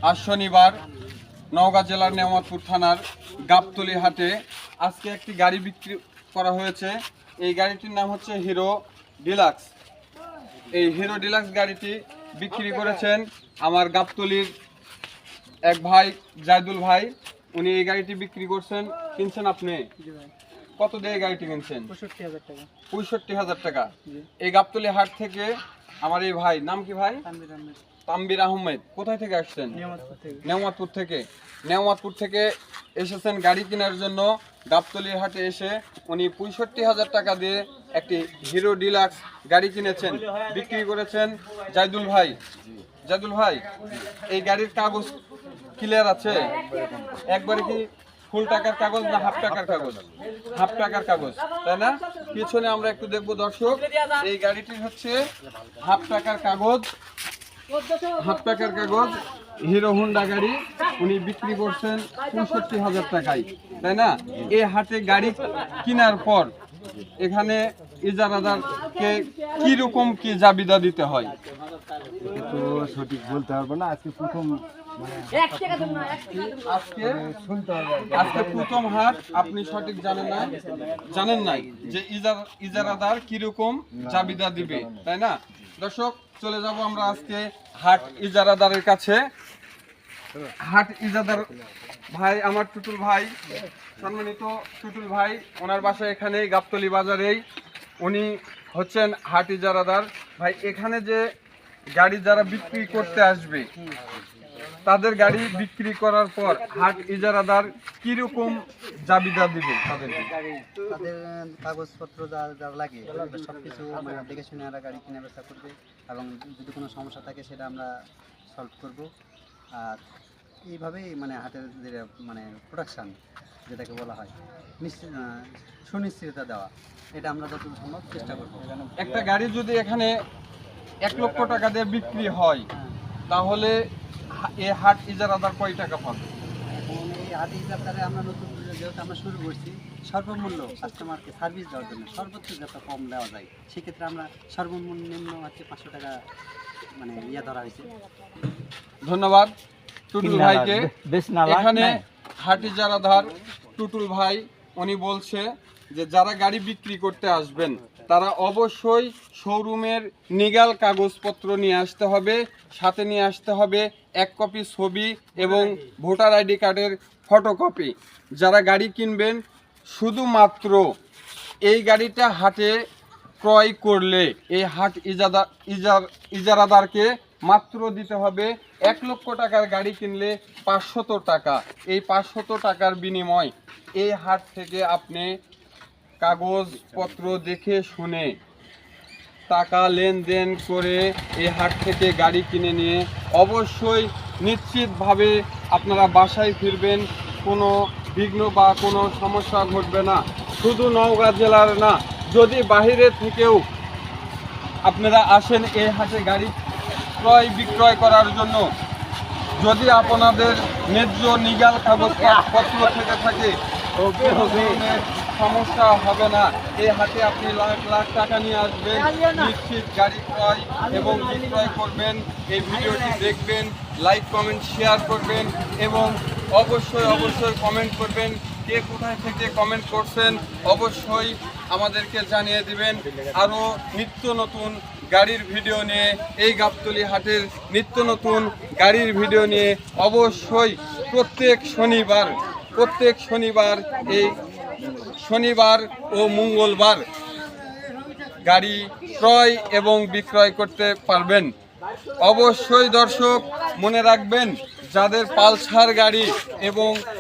আজ শনিবার নওগাঁ জেলার নেওয়াতপুর থানার গাবতলী হাটে আজকে একটি গাড়ি বিক্রি করা হয়েছে। এই গাড়িটির নাম হচ্ছে হিরো ডিলাক্স। এই হিরো ডিলাক্স গাড়িটি বিক্রি করেছেন আমার গাবতলীর এক ভাই জায়দুল ভাই। উনি এই গাড়িটি বিক্রি করছেন। কিনছেন আপনি কত দিয়ে গাড়িটি কিনছেন? 65,000 টাকা। এই গাবতলী হাট থেকে আমার এই ভাই, নাম কি ভাই? তানভীর আহমেদ। কোথায় থেকে আসছেন? নেওয়াতপুর থেকে এসেছেন গাড়ি কেনার জন্য। গাবতলী হাটে এসে উনি 65,000 টাকা দিয়ে একটি হিরো ডিলাক্স গাড়ি কিনেছেন, বিক্রি করেছেন জায়দুল ভাই। জায়দুল ভাই, এই গাড়ির কাগজ ক্লিয়ার আছে? একবারে কি ফুল টাকার কাগজ না হাফ টাকার কাগজ? হাফ টাকার কাগজ, তাই না? পিছনে আমরা একটু দেখবো দর্শক। এই গাড়িটি হচ্ছে হাফ টাকার কাগজ। হিরো হোন্ডা গাড়ি উনি বিক্রি করছেন 65,000 টাকায়, তাই না? এই হাটে গাড়ি কেনার পর এখানে ইজারাদারকে কি রকম কি জাবিদা দিতে হয় তো সঠিক বলতে পারবো না। আজকে প্রথম আজকে প্রথম হাট, আপনি সঠিক জানেন নাই যে ইজারাদার কিরকম জাবিদা দিবে, তাই না? দর্শক, চলে যাব আমরা আজকে হাট ইজারাদারের কাছে। হাট ইজারাদার ভাই আমার টুটুল ভাই, সম্মানিত টুটুল ভাই, ওনার বাসা এখানে গাবতলী বাজারেই। উনি হচ্ছেন হাট ইজারাদার। ভাই, এখানে যে গাড়ি যারা বিক্রি করতে আসবে তাদের গাড়ি বিক্রি করার পর হাট ইজারাদার কিরকম জাবিদা দিবে তাদেরকে? তাদের কাগজপত্র যা লাগে সবকিছু দেখে শুনে আমরা গাড়ি কেনার ব্যবস্থা করবে, এবং যদি কোনো সমস্যা থাকে সেটা আমরা সলভ করব। আর এইভাবেই হাটের যে প্রোডাকশান যেটাকে বলা হয়, সুনিশ্চিততা দেওয়া, এটা আমরা যতদূর সম্ভব চেষ্টা করবো। একটা গাড়ি যদি এখানে 1 লক্ষ টাকা দিয়ে বিক্রি হয়, তাহলে এই হাট ইজারাদার কয় টাকা পাবে? এই হাট ইজারাদারে আমরা নতুন যেহেতু আমরা শুরু করছি, সর্বমূল্য কাস্টমারকে সার্ভিস দেওয়ার জন্য সর্বোচ্চ যত কম দেওয়া যায়, সেক্ষেত্রে আমরা সর্বনিম্ন হচ্ছে 500 টাকা ধরা হয়েছে। ধন্যবাদ টুটুল ভাইকে। এখানে হাট ইজারাদার টুটুল ভাই উনি বলছে যে যারা গাড়ি বিক্রি করতে আসবেন তারা অবশ্যই শোরুমের নিগাল কাগজপত্র নিয়ে আসতে হবে, সাথে নিয়ে আসতে হবে 1 কপি ছবি এবং ভোটার আইডি কার্ডের ফটোকপি। যারা গাড়ি কিনবেন শুধুমাত্র এই গাড়িটা হাটে ক্রয় করলে এই হাট ইজারাদারকে মাত্র দিতে হবে 1 লক্ষ টাকার গাড়ি কিনলে 500 টাকা। এই 500 টাকার বিনিময় এই হাট থেকে আপনি কাগজপত্র দেখে শুনে টাকা লেনদেন করে এই হাট থেকে গাড়ি কিনে নিয়ে অবশ্যই নিশ্চিতভাবে আপনারা বাসায় ফিরবেন। কোনো বিঘ্ন বা কোনো সমস্যা ঘটবে না। শুধু নওগাঁ জেলার না, যদি বাহিরে থেকেও আপনারা আসেন এই হাটে গাড়ি ক্রয় বিক্রয় করার জন্য, যদি আপনাদের ন্যায্য নিগাল কাগজপত্র থেকে থাকে সমস্যা হবে না। এই হাটে আপনি লাখ লাখ টাকা নিয়ে আসবেন, নিশ্চিত গাড়ি ক্রয় এবং বিক্রয় করবেন। এই ভিডিওটি দেখবেন, লাইক কমেন্ট শেয়ার করবেন এবং অবশ্যই কমেন্ট করবেন। কে কোথায় থেকে কমেন্ট করছেন অবশ্যই আমাদেরকে জানিয়ে দিবেন। আরও নিত্য নতুন গাড়ির ভিডিও নিয়ে, এই গাবতলী হাটের নিত্য নতুন গাড়ির ভিডিও নিয়ে অবশ্যই প্রত্যেক শনিবার এই শনিবার ও মঙ্গলবার গাড়ি ক্রয় এবং বিক্রয় করতে পারবেন। অবশ্যই দর্শক মনে রাখবেন, যাদের পালসার গাড়ি এবং